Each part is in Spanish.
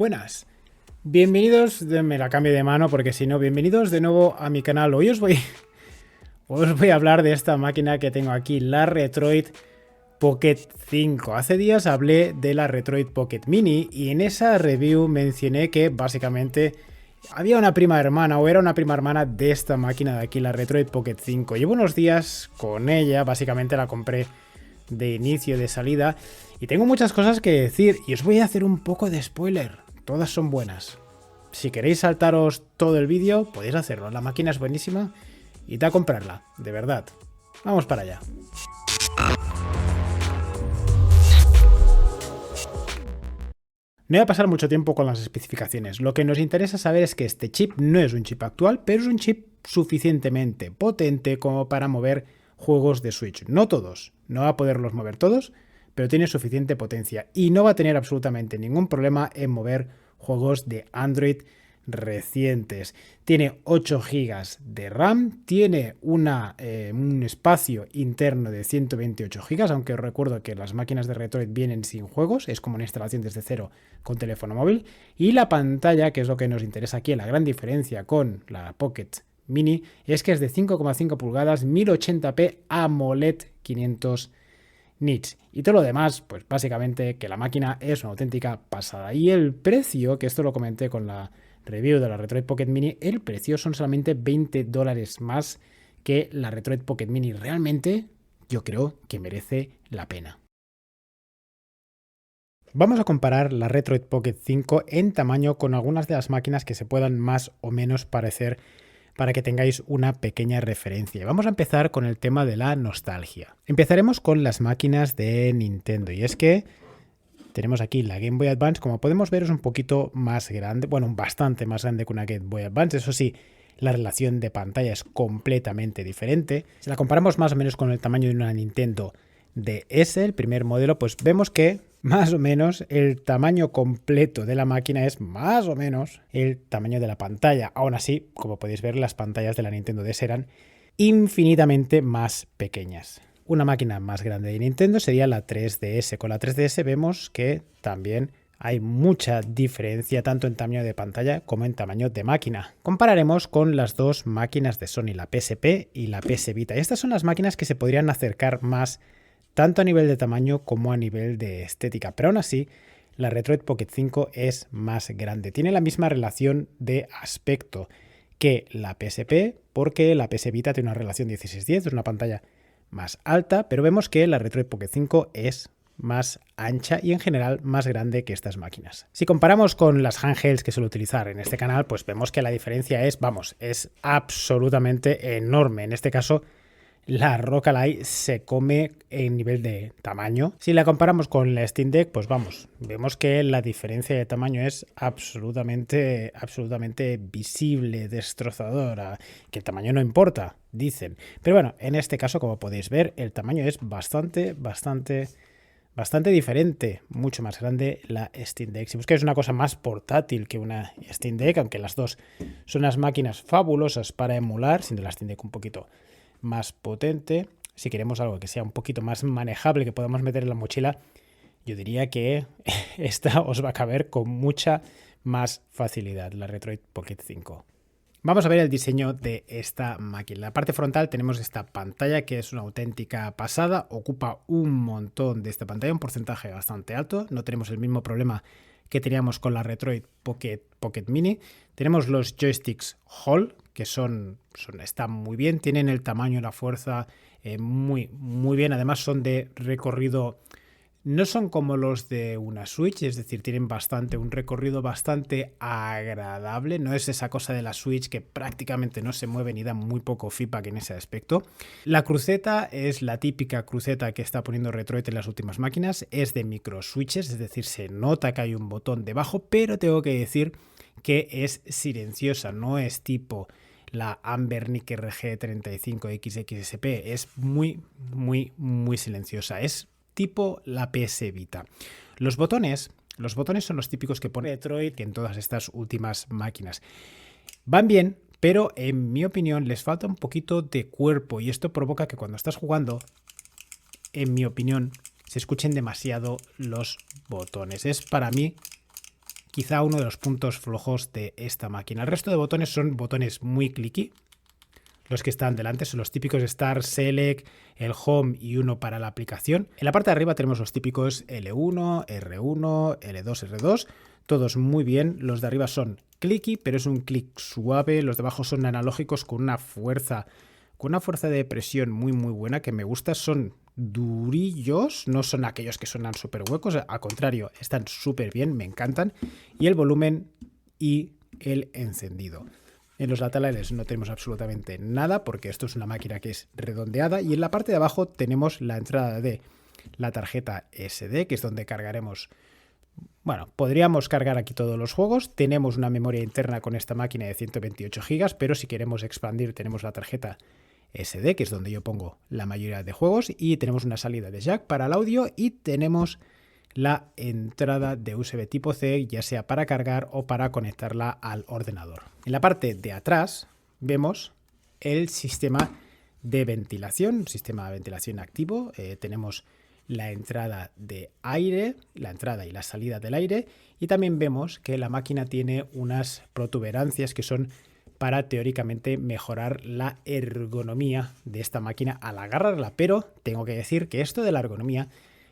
Buenas, bienvenidos, me la cambio de mano porque si no, bienvenidos de nuevo a mi canal. Hoy os voy a hablar de esta máquina que tengo aquí, la Retroid Pocket 5. Hace días hablé de la Retroid Pocket Mini y en esa review mencioné que básicamente había una prima hermana o era una prima hermana de esta máquina de aquí, la Retroid Pocket 5. Llevo unos días con ella, básicamente la compré de inicio, de salida, y tengo muchas cosas que decir y os voy a hacer un poco de spoiler. Todas son buenas. Si queréis saltaros todo el vídeo, podéis hacerlo. La máquina es buenísima y te a comprarla, de verdad. Vamos para allá. No voy a pasar mucho tiempo con las especificaciones. Lo que nos interesa saber es que este chip no es un chip actual, pero es un chip suficientemente potente como para mover juegos de Switch. No todos, no va a poderlos mover todos, pero tiene suficiente potencia y no va a tener absolutamente ningún problema en mover juegos de Android recientes. Tiene 8 GB de RAM, tiene un espacio interno de 128 GB, aunque os recuerdo que las máquinas de Retroid vienen sin juegos, es como una instalación desde cero con teléfono móvil, y la pantalla, que es lo que nos interesa aquí, la gran diferencia con la Pocket Mini, es que es de 5,5 pulgadas, 1080p AMOLED 500 nits. Y todo lo demás, pues básicamente que la máquina es una auténtica pasada. Y el precio, que esto lo comenté con la review de la Retroid Pocket Mini, el precio son solamente $20 más que la Retroid Pocket Mini. Realmente yo creo que merece la pena. Vamos a comparar la Retroid Pocket 5 en tamaño con algunas de las máquinas que se puedan más o menos parecer para que tengáis una pequeña referencia. Vamos a empezar con el tema de la nostalgia. Empezaremos con las máquinas de Nintendo y es que tenemos aquí la Game Boy Advance, como podemos ver es un poquito más grande, bueno, bastante más grande que una Game Boy Advance, eso sí, la relación de pantalla es completamente diferente. Si la comparamos más o menos con el tamaño de una Nintendo DS, el primer modelo, pues vemos que más o menos el tamaño completo de la máquina es más o menos el tamaño de la pantalla. Aún así, como podéis ver, las pantallas de la Nintendo DS eran infinitamente más pequeñas. Una máquina más grande de Nintendo sería la 3DS. Con la 3DS vemos que también hay mucha diferencia tanto en tamaño de pantalla como en tamaño de máquina. Compararemos con las dos máquinas de Sony, la PSP y la PS Vita. Y estas son las máquinas que se podrían acercar más tanto a nivel de tamaño como a nivel de estética, pero aún así la Retroid Pocket 5 es más grande. Tiene la misma relación de aspecto que la PSP, porque la PS Vita tiene una relación 16:10, es una pantalla más alta, pero vemos que la Retroid Pocket 5 es más ancha y en general más grande que estas máquinas. Si comparamos con las handhelds que suelo utilizar en este canal, pues vemos que la diferencia es absolutamente enorme. En este caso, la ROG Ally se come en nivel de tamaño. Si la comparamos con la Steam Deck, pues vemos que la diferencia de tamaño es absolutamente visible, destrozadora, que el tamaño no importa, dicen. Pero bueno, en este caso, como podéis ver, el tamaño es bastante diferente, mucho más grande la Steam Deck. Si buscáis una cosa más portátil que una Steam Deck, aunque las dos son unas máquinas fabulosas para emular, siendo la Steam Deck un poquito más potente, si queremos algo que sea un poquito más manejable, que podamos meter en la mochila, yo diría que esta os va a caber con mucha más facilidad, la Retroid Pocket 5. Vamos a ver el diseño de esta máquina. En la parte frontal tenemos esta pantalla que es una auténtica pasada, ocupa un montón de esta pantalla, un porcentaje bastante alto. No tenemos el mismo problema que teníamos con la Retroid Pocket Mini. Tenemos los joysticks Hall, que están muy bien, tienen el tamaño y la fuerza muy bien. Además son de recorrido, no son como los de una Switch, es decir, tienen un recorrido bastante agradable. No es esa cosa de la Switch que prácticamente no se mueve ni da muy poco feedback en ese aspecto. La cruceta es la típica cruceta que está poniendo Retroid en las últimas máquinas. Es de micro switches, es decir, se nota que hay un botón debajo, pero tengo que decir que es silenciosa, no es tipo la Anbernic RG35XXSP, es muy silenciosa, es tipo la PS Vita. Los botones son los típicos que pone Retroid en todas estas últimas máquinas. Van bien, pero en mi opinión les falta un poquito de cuerpo y esto provoca que cuando estás jugando, en mi opinión, se escuchen demasiado los botones. Es para mí quizá uno de los puntos flojos de esta máquina. El resto de botones son botones muy clicky. Los que están delante son los típicos Start, Select, el Home y uno para la aplicación. En la parte de arriba tenemos los típicos L1, R1, L2, R2, todos muy bien. Los de arriba son clicky, pero es un clic suave. Los de abajo son analógicos con una fuerza de presión muy buena que me gusta. Son durillos, no son aquellos que suenan súper huecos, al contrario, están súper bien, me encantan. Y el volumen y el encendido. En los laterales no tenemos absolutamente nada porque esto es una máquina que es redondeada, y en la parte de abajo tenemos la entrada de la tarjeta SD, que es donde cargaremos. Bueno, podríamos cargar aquí todos los juegos. Tenemos una memoria interna con esta máquina de 128 GB, pero si queremos expandir tenemos la tarjeta SD, que es donde yo pongo la mayoría de juegos, y tenemos una salida de jack para el audio y tenemos la entrada de USB tipo C, ya sea para cargar o para conectarla al ordenador. En la parte de atrás vemos el sistema de ventilación, un sistema de ventilación activo. Tenemos la entrada de aire, la entrada y la salida del aire, y también vemos que la máquina tiene unas protuberancias que son para teóricamente mejorar la ergonomía de esta máquina al agarrarla, pero tengo que decir que esto de la ergonomía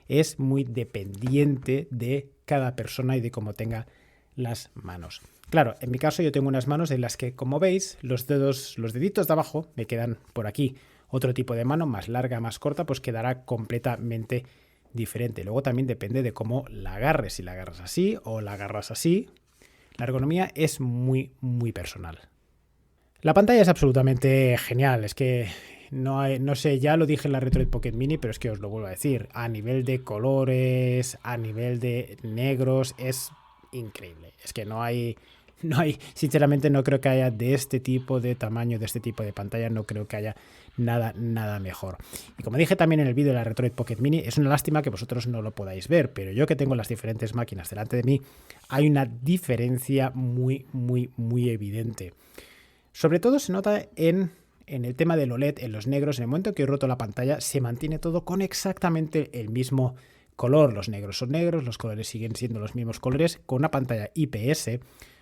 es muy dependiente de cada persona y de cómo tenga las manos. Claro, en mi caso yo tengo unas manos en las que, como veis, los deditos de abajo me quedan por aquí. Otro tipo de mano, más larga, más corta, pues quedará completamente diferente. Luego también depende de cómo la agarres, si la agarras así o la agarras así. La ergonomía es muy personal. La pantalla es absolutamente genial, es que no sé, ya lo dije en la Retroid Pocket Mini, pero es que os lo vuelvo a decir, a nivel de colores, a nivel de negros, es increíble. Es que no hay, sinceramente no creo que haya de este tipo de tamaño, de este tipo de pantalla, no creo que haya nada mejor. Y como dije también en el vídeo de la Retroid Pocket Mini, es una lástima que vosotros no lo podáis ver, pero yo que tengo las diferentes máquinas delante de mí, hay una diferencia muy evidente. Sobre todo se nota en el tema del OLED, en los negros. En el momento que he roto la pantalla se mantiene todo con exactamente el mismo color. Los negros son negros, los colores siguen siendo los mismos colores. Con una pantalla IPS,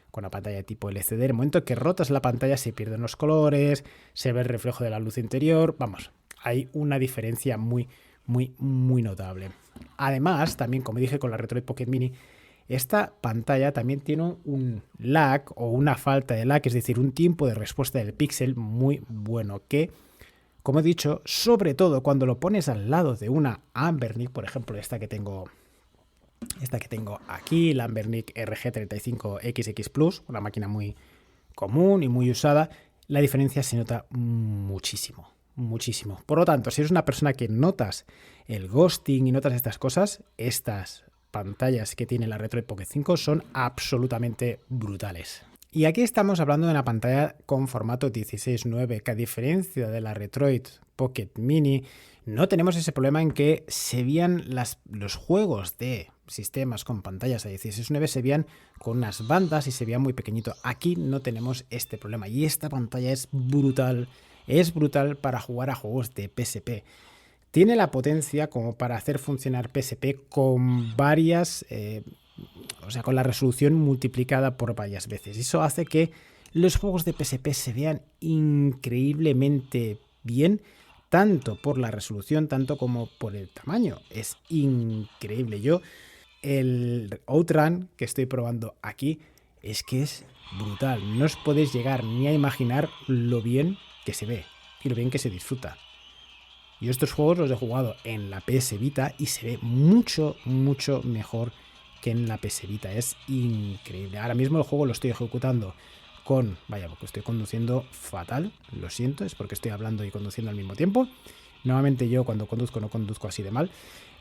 con una pantalla tipo LCD, en el momento que rotas la pantalla se pierden los colores, se ve el reflejo de la luz interior. Vamos, hay una diferencia muy notable. Además, también como dije con la Retroid Pocket Mini, esta pantalla también tiene un lag o una falta de lag, es decir, un tiempo de respuesta del píxel muy bueno que, como he dicho, sobre todo cuando lo pones al lado de una Anbernic, por ejemplo, esta que tengo aquí, la Anbernic RG35XX Plus, una máquina muy común y muy usada, la diferencia se nota muchísimo. Por lo tanto, si eres una persona que notas el ghosting y notas estas cosas, estas pantallas que tiene la Retroid Pocket 5 son absolutamente brutales. Y aquí estamos hablando de una pantalla con formato 16:9, que a diferencia de la Retroid Pocket Mini, no tenemos ese problema en que se veían los juegos de sistemas con pantallas a 16:9 se veían con unas bandas y se veía muy pequeñito. Aquí no tenemos este problema y esta pantalla es brutal para jugar a juegos de PSP. Tiene la potencia como para hacer funcionar PSP con varias, con la resolución multiplicada por varias veces. Eso hace que los juegos de PSP se vean increíblemente bien, tanto por la resolución, tanto como por el tamaño. Es increíble. Yo, el Outrun que estoy probando aquí, es que es brutal. No os podéis llegar ni a imaginar lo bien que se ve y lo bien que se disfruta. Yo estos juegos los he jugado en la PS Vita y se ve mucho mejor que en la PS Vita. Es increíble. Ahora mismo el juego lo estoy ejecutando porque estoy conduciendo fatal. Lo siento, es porque estoy hablando y conduciendo al mismo tiempo. Normalmente yo cuando conduzco no conduzco así de mal.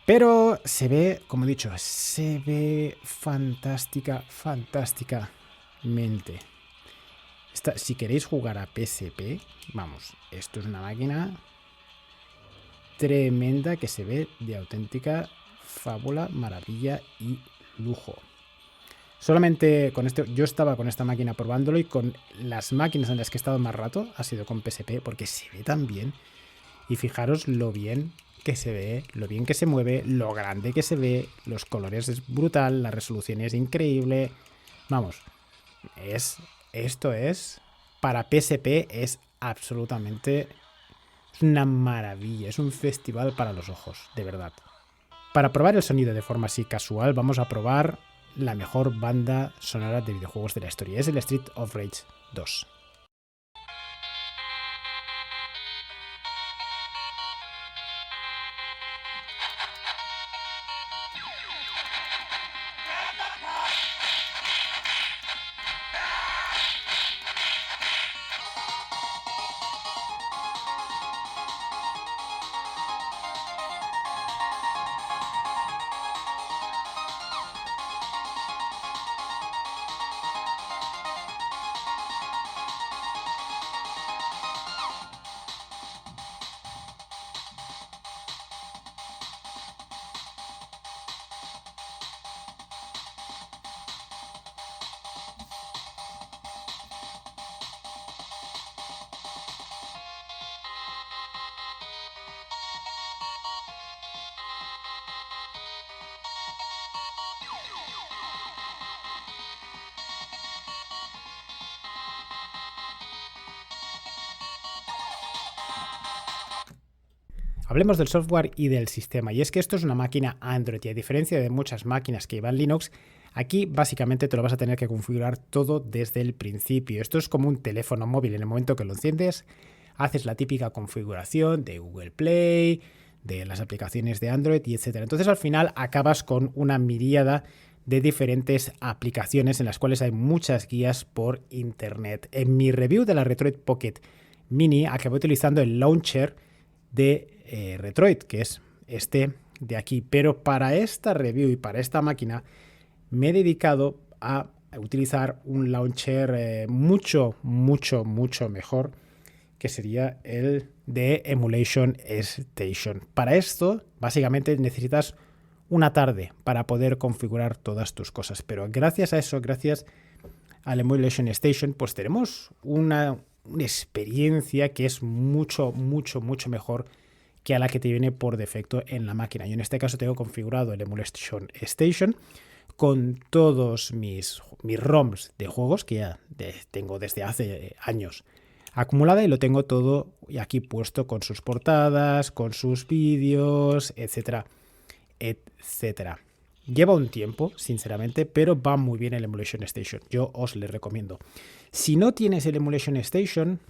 Pero se ve, como he dicho, se ve fantásticamente. Si queréis jugar a PSP, vamos, esto es una máquina tremenda que se ve de auténtica fábula, maravilla y lujo. Solamente con esto, yo estaba con esta máquina probándolo y con las máquinas en las que he estado más rato ha sido con PSP porque se ve tan bien. Y fijaros lo bien que se ve, lo bien que se mueve, lo grande que se ve, los colores es brutal, la resolución es increíble. Vamos, esto es, para PSP es absolutamente es una maravilla, es un festival para los ojos, de verdad. Para probar el sonido de forma así casual, vamos a probar la mejor banda sonora de videojuegos de la historia. Es el Street of Rage 2. Hablemos del software y del sistema, y es que esto es una máquina Android y a diferencia de muchas máquinas que llevan Linux, aquí básicamente te lo vas a tener que configurar todo desde el principio. Esto es como un teléfono móvil, en el momento que lo enciendes, haces la típica configuración de Google Play, de las aplicaciones de Android y etcétera. Entonces al final acabas con una miríada de diferentes aplicaciones en las cuales hay muchas guías por internet. En mi review de la Retroid Pocket Mini acabé utilizando el launcher de Retroid, que es este de aquí, pero para esta review y para esta máquina me he dedicado a utilizar un launcher mucho mejor, que sería el de Emulation Station. Para esto básicamente necesitas una tarde para poder configurar todas tus cosas, pero gracias a eso, gracias al Emulation Station, pues tenemos una experiencia que es mucho mejor que a la que te viene por defecto en la máquina. Yo en este caso tengo configurado el Emulation Station con todos mis ROMs de juegos que ya tengo desde hace años acumulada y lo tengo todo aquí puesto con sus portadas, con sus vídeos, etcétera, etcétera. Lleva un tiempo, sinceramente, pero va muy bien el Emulation Station. Yo os le recomiendo. Si no tienes el Emulation Station,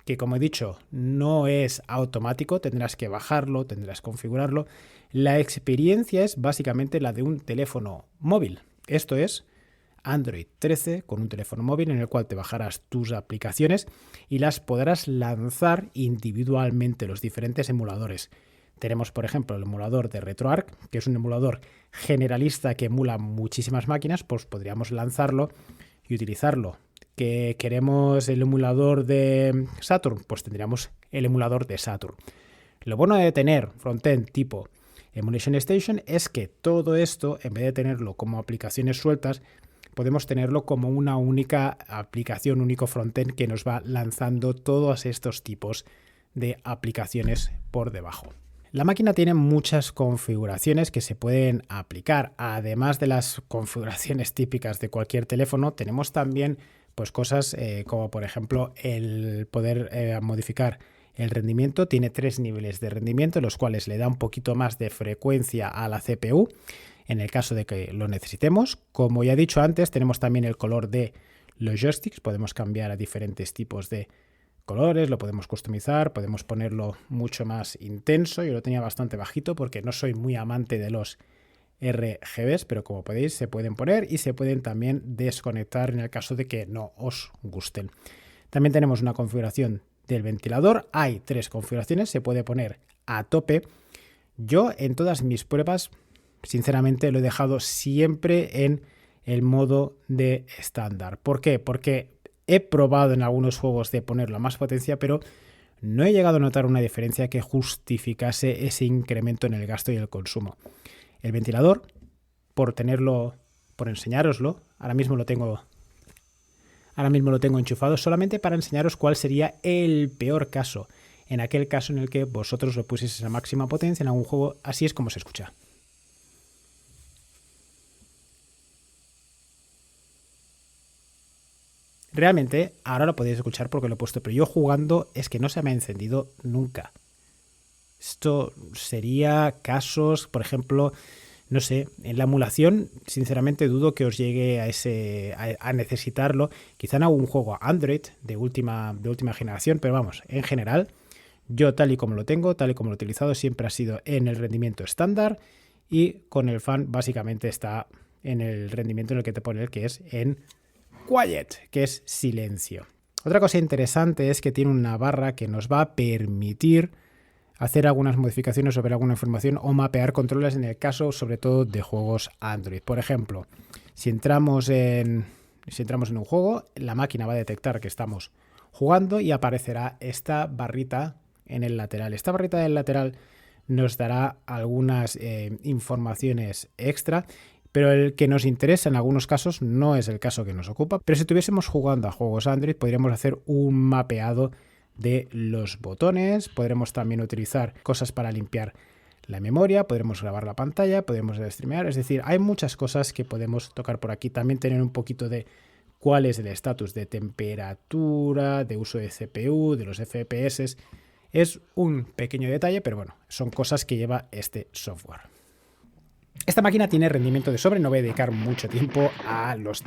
que como he dicho, no es automático, tendrás que bajarlo, tendrás que configurarlo. La experiencia es básicamente la de un teléfono móvil. Esto es Android 13 con un teléfono móvil en el cual te bajarás tus aplicaciones y las podrás lanzar individualmente, los diferentes emuladores. Tenemos, por ejemplo, el emulador de RetroArch, que es un emulador generalista que emula muchísimas máquinas, pues podríamos lanzarlo y utilizarlo. ¿Que queremos el emulador de Saturn? Pues tendríamos el emulador de Saturn. Lo bueno de tener frontend tipo Emulation Station es que todo esto, en vez de tenerlo como aplicaciones sueltas, podemos tenerlo como una única aplicación, único frontend que nos va lanzando todos estos tipos de aplicaciones por debajo. La máquina tiene muchas configuraciones que se pueden aplicar. Además de las configuraciones típicas de cualquier teléfono, tenemos también pues cosas como por ejemplo el poder modificar el rendimiento. Tiene 3 niveles de rendimiento, los cuales le da un poquito más de frecuencia a la CPU en el caso de que lo necesitemos. Como ya he dicho antes, tenemos también el color de los joysticks. Podemos cambiar a diferentes tipos de colores, lo podemos customizar, podemos ponerlo mucho más intenso. Yo lo tenía bastante bajito porque no soy muy amante de los RGBs, pero como podéis se pueden poner y se pueden también desconectar en el caso de que no os gusten. También tenemos una configuración del ventilador. Hay 3 configuraciones, se puede poner a tope. Yo en todas mis pruebas, sinceramente, lo he dejado siempre en el modo de estándar. ¿Por qué? Porque he probado en algunos juegos de ponerlo a más potencia, pero no he llegado a notar una diferencia que justificase ese incremento en el gasto y el consumo. El ventilador, por enseñároslo, ahora mismo lo tengo enchufado solamente para enseñaros cuál sería el peor caso, en aquel caso en el que vosotros lo pusieseis a máxima potencia en algún juego. Así es como se escucha. Realmente, ahora lo podéis escuchar porque lo he puesto, pero yo jugando es que no se me ha encendido nunca. Esto sería casos, por ejemplo, no sé, en la emulación, sinceramente dudo que os llegue a necesitarlo. Quizá en algún juego Android de última generación, pero vamos, en general, yo tal y como lo tengo, tal y como lo he utilizado, siempre ha sido en el rendimiento estándar y con el fan básicamente está en el rendimiento en el que te pone el que es en Quiet, que es silencio. Otra cosa interesante es que tiene una barra que nos va a permitir hacer algunas modificaciones sobre alguna información o mapear controles en el caso sobre todo de juegos Android. Por ejemplo, si entramos en un juego, la máquina va a detectar que estamos jugando y aparecerá esta barrita en el lateral. Esta barrita del lateral nos dará algunas informaciones extra, pero el que nos interesa en algunos casos no es el caso que nos ocupa. Pero si estuviésemos jugando a juegos Android, podríamos hacer un mapeado de los botones, podremos también utilizar cosas para limpiar la memoria, podremos grabar la pantalla, podemos streamear, es decir, hay muchas cosas que podemos tocar por aquí. También tener un poquito de cuál es el estatus de temperatura, de uso de CPU, de los FPS. Es un pequeño detalle, pero bueno, son cosas que lleva este software. Esta máquina tiene rendimiento de sobre, no voy a dedicar mucho tiempo a los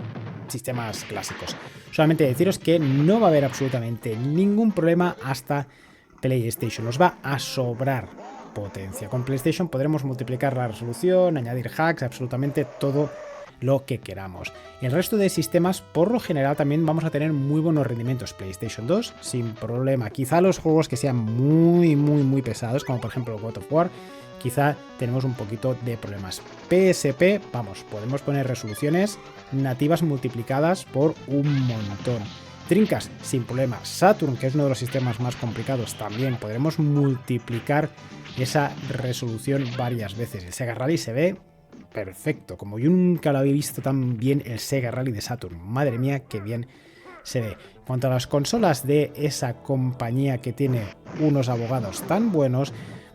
sistemas clásicos. Solamente deciros que no va a haber absolutamente ningún problema hasta PlayStation. Nos va a sobrar potencia. Con PlayStation podremos multiplicar la resolución, añadir hacks, absolutamente todo lo que queramos. Y el resto de sistemas, por lo general, también vamos a tener muy buenos rendimientos. PlayStation 2, sin problema. Quizá los juegos que sean muy pesados, como por ejemplo God of War, quizá tenemos un poquito de problemas. PSP, vamos, podemos poner resoluciones nativas multiplicadas por un montón. Dreamcast, sin problema. Saturn, que es uno de los sistemas más complicados, también podremos multiplicar esa resolución varias veces. El Sega Rally se ve perfecto, como yo nunca lo había visto tan bien el Sega Rally de Saturn. Madre mía, qué bien se ve. En cuanto a las consolas de esa compañía que tiene unos abogados tan buenos,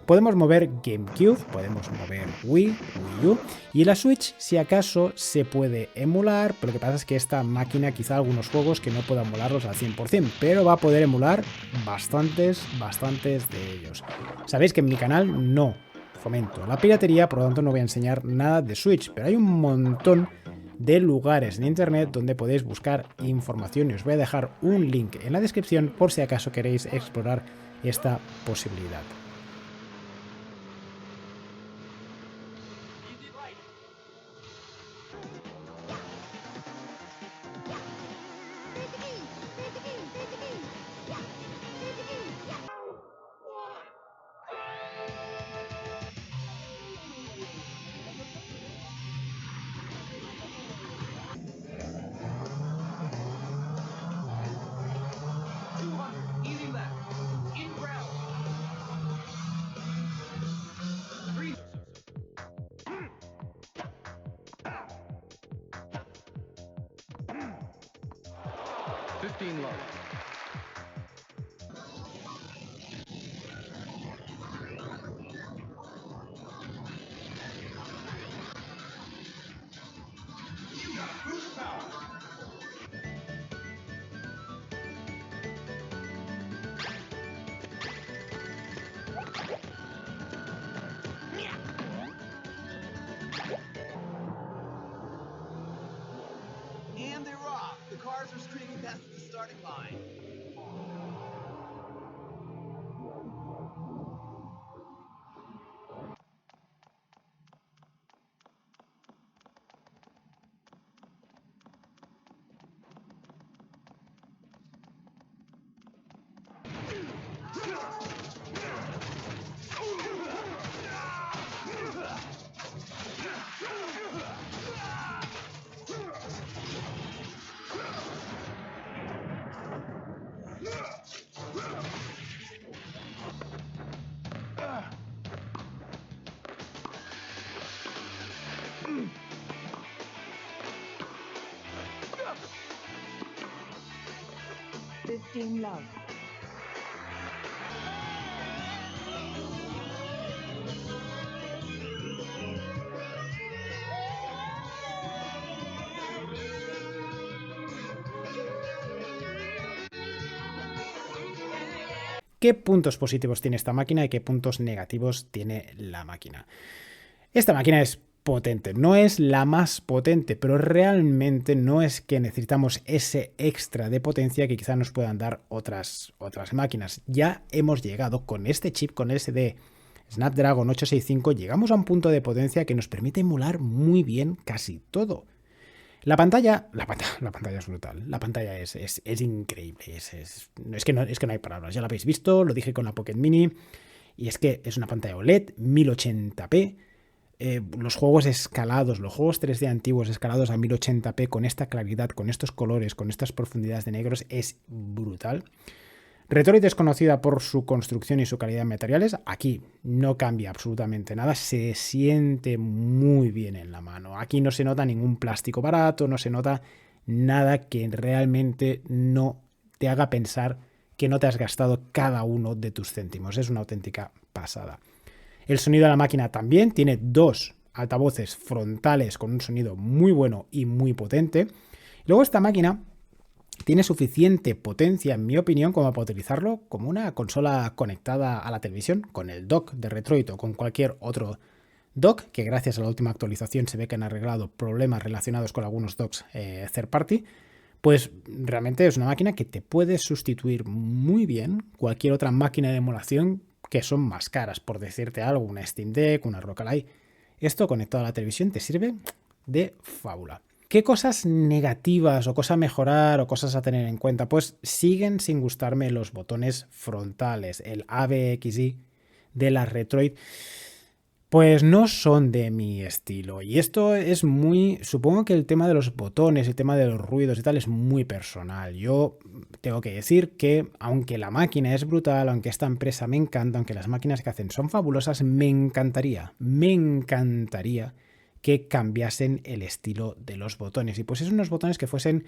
podemos mover GameCube, podemos mover Wii U, y la Switch, si acaso, se puede emular, pero lo que pasa es que esta máquina quizá algunos juegos que no pueda emularlos al 100%, pero va a poder emular bastantes de ellos. Sabéis que en mi canal no fomento la piratería, por lo tanto no voy a enseñar nada de Switch, pero hay un montón de lugares en internet donde podéis buscar información y os voy a dejar un link en la descripción por si acaso queréis explorar esta posibilidad. And they're off. The cars are screaming past the starting line. Team Love. ¿Qué puntos positivos tiene esta máquina y qué puntos negativos tiene la máquina? Esta máquina es potente, no es la más potente, pero realmente no es que necesitamos ese extra de potencia que quizás nos puedan dar otras máquinas. Ya hemos llegado con este chip, con el SD Snapdragon 865, llegamos a un punto de potencia que nos permite emular muy bien casi todo. La pantalla es brutal, la pantalla es increíble, es que no hay palabras, ya la habéis visto, lo dije con la Pocket Mini, y es que es una pantalla OLED 1080p, los juegos escalados, los juegos 3D antiguos escalados a 1080p con esta claridad, con estos colores, con estas profundidades de negros, es brutal. Retroid es conocida por su construcción y su calidad de materiales. Aquí no cambia absolutamente nada. Se siente muy bien en la mano. Aquí no se nota ningún plástico barato, no se nota nada que realmente no te haga pensar que no te has gastado cada uno de tus céntimos. Es una auténtica pasada. El sonido de la máquina también tiene 2 altavoces frontales con un sonido muy bueno y muy potente. Luego esta máquina tiene suficiente potencia, en mi opinión, como para utilizarlo como una consola conectada a la televisión, con el dock de Retroid o con cualquier otro dock, que gracias a la última actualización se ve que han arreglado problemas relacionados con algunos docks third party. Pues realmente es una máquina que te puede sustituir muy bien cualquier otra máquina de emulación que son más caras, por decirte algo, una Steam Deck, una Rock Ally. Esto conectado a la televisión te sirve de fábula. ¿Qué cosas negativas o cosas a mejorar o cosas a tener en cuenta? Pues siguen sin gustarme los botones frontales, el ABXY de la Retroid, pues no son de mi estilo. Y esto es supongo que el tema de los botones, el tema de los ruidos y tal es muy personal. Yo tengo que decir que aunque la máquina es brutal, aunque esta empresa me encanta, aunque las máquinas que hacen son fabulosas, me encantaría que cambiasen el estilo de los botones y pusiesen unos botones que fuesen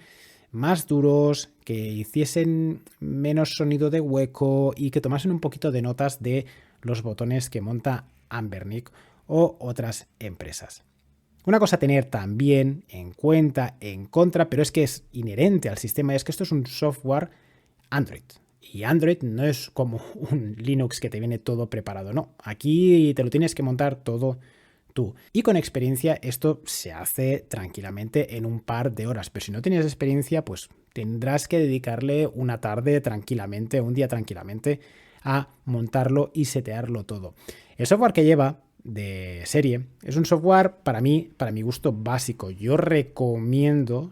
más duros, que hiciesen menos sonido de hueco y que tomasen un poquito de notas de los botones que monta Anbernic o otras empresas. Una cosa a tener también en cuenta, en contra, pero es que es inherente al sistema, es que esto es un software Android. Y Android no es como un Linux que te viene todo preparado, no. Aquí te lo tienes que montar todo tú. Y con experiencia esto se hace tranquilamente en un par de horas, pero si no tienes experiencia, pues tendrás que dedicarle una tarde tranquilamente, un día tranquilamente a montarlo y setearlo todo. El software que lleva de serie es un software para mi gusto básico. Yo recomiendo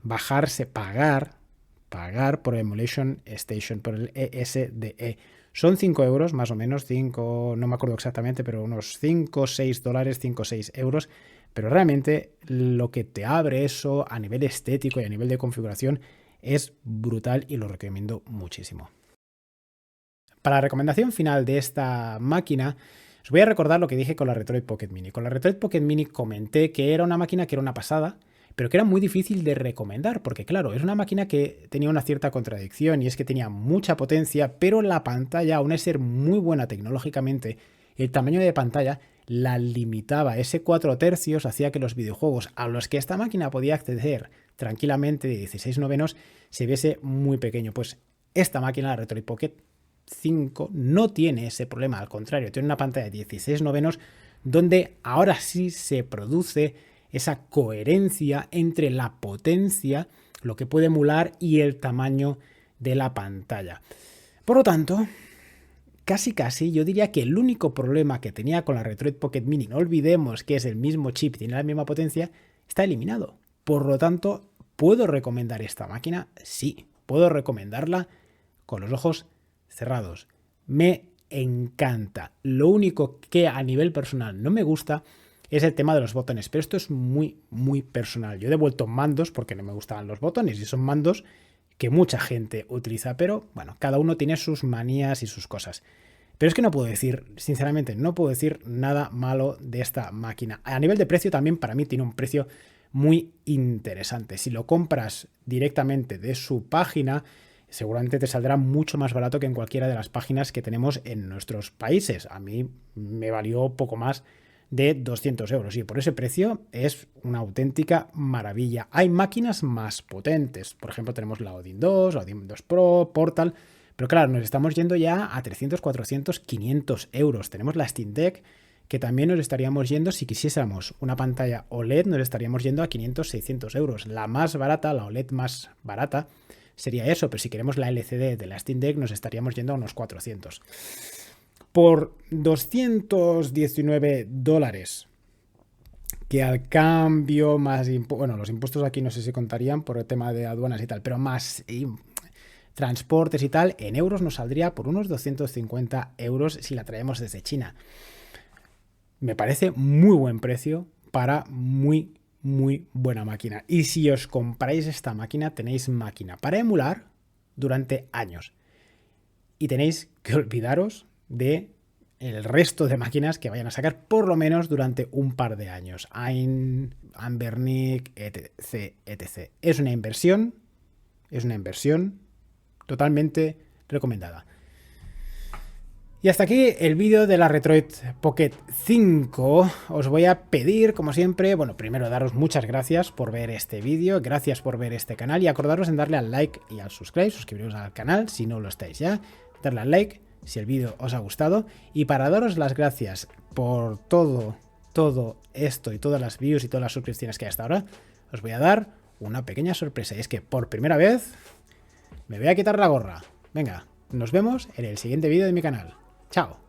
bajarse, pagar por Emulation Station, por el ESDE. Son 5 euros, más o menos, 5, no me acuerdo exactamente, pero unos 5, 6 dólares, 5, 6 euros. Pero realmente lo que te abre eso a nivel estético y a nivel de configuración es brutal y lo recomiendo muchísimo. Para la recomendación final de esta máquina, os voy a recordar lo que dije con la Retroid Pocket Mini. Con la Retroid Pocket Mini comenté que era una máquina que era una pasada, pero que era muy difícil de recomendar, porque claro, es una máquina que tenía una cierta contradicción y es que tenía mucha potencia, pero la pantalla, aún es ser muy buena tecnológicamente, el tamaño de pantalla la limitaba. Ese 4 tercios hacía que los videojuegos a los que esta máquina podía acceder tranquilamente de 16 novenos se viese muy pequeño. Pues esta máquina, la Retroid Pocket 5, no tiene ese problema, al contrario, tiene una pantalla de 16 novenos donde ahora sí se produce esa coherencia entre la potencia, lo que puede emular y el tamaño de la pantalla. Por lo tanto, casi yo diría que el único problema que tenía con la Retroid Pocket Mini, no olvidemos que es el mismo chip, tiene la misma potencia, está eliminado. Por lo tanto, ¿puedo recomendar esta máquina? Sí, puedo recomendarla con los ojos cerrados. Me encanta. Lo único que a nivel personal no me gusta es el tema de los botones, pero esto es muy personal. Yo he devuelto mandos porque no me gustaban los botones y son mandos que mucha gente utiliza, pero bueno, cada uno tiene sus manías y sus cosas. Pero es que no puedo decir, sinceramente, no puedo decir nada malo de esta máquina. A nivel de precio también para mí tiene un precio muy interesante. Si lo compras directamente de su página, seguramente te saldrá mucho más barato que en cualquiera de las páginas que tenemos en nuestros países. A mí me valió poco más de 200 euros y por ese precio es una auténtica maravilla. Hay máquinas más potentes, por ejemplo tenemos la Odin 2, Odin 2 Pro, Portal, Pero claro, nos estamos yendo ya a 300, 400, 500 euros. Tenemos la Steam Deck, que también nos estaríamos yendo, si quisiésemos una pantalla OLED, nos estaríamos yendo a 500, 600 euros. La más barata, la OLED más barata, sería eso, pero si queremos la LCD de la Steam Deck, nos estaríamos yendo a unos 400. Por 219 dólares, que al cambio más... Bueno, los impuestos aquí no sé si contarían por el tema de aduanas y tal, pero más transportes y tal, en euros nos saldría por unos 250 euros si la traemos desde China. Me parece muy buen precio para muy buena máquina. Y si os compráis esta máquina, tenéis máquina para emular durante años. Y tenéis que olvidaros de el resto de máquinas que vayan a sacar por lo menos durante un par de años. AIN, Anbernic, etc, etc. Es una inversión totalmente recomendada. Y hasta aquí el vídeo de la Retroid Pocket 5. Os voy a pedir, como siempre, bueno, primero daros muchas gracias por ver este vídeo, gracias por ver este canal y acordaros en darle al like y al suscribiros al canal si no lo estáis ya, darle al like si el vídeo os ha gustado. Y para daros las gracias por todo esto y todas las views y todas las suscripciones que hay hasta ahora, os voy a dar una pequeña sorpresa. Y es que por primera vez me voy a quitar la gorra. Venga, nos vemos en el siguiente vídeo de mi canal. Chao.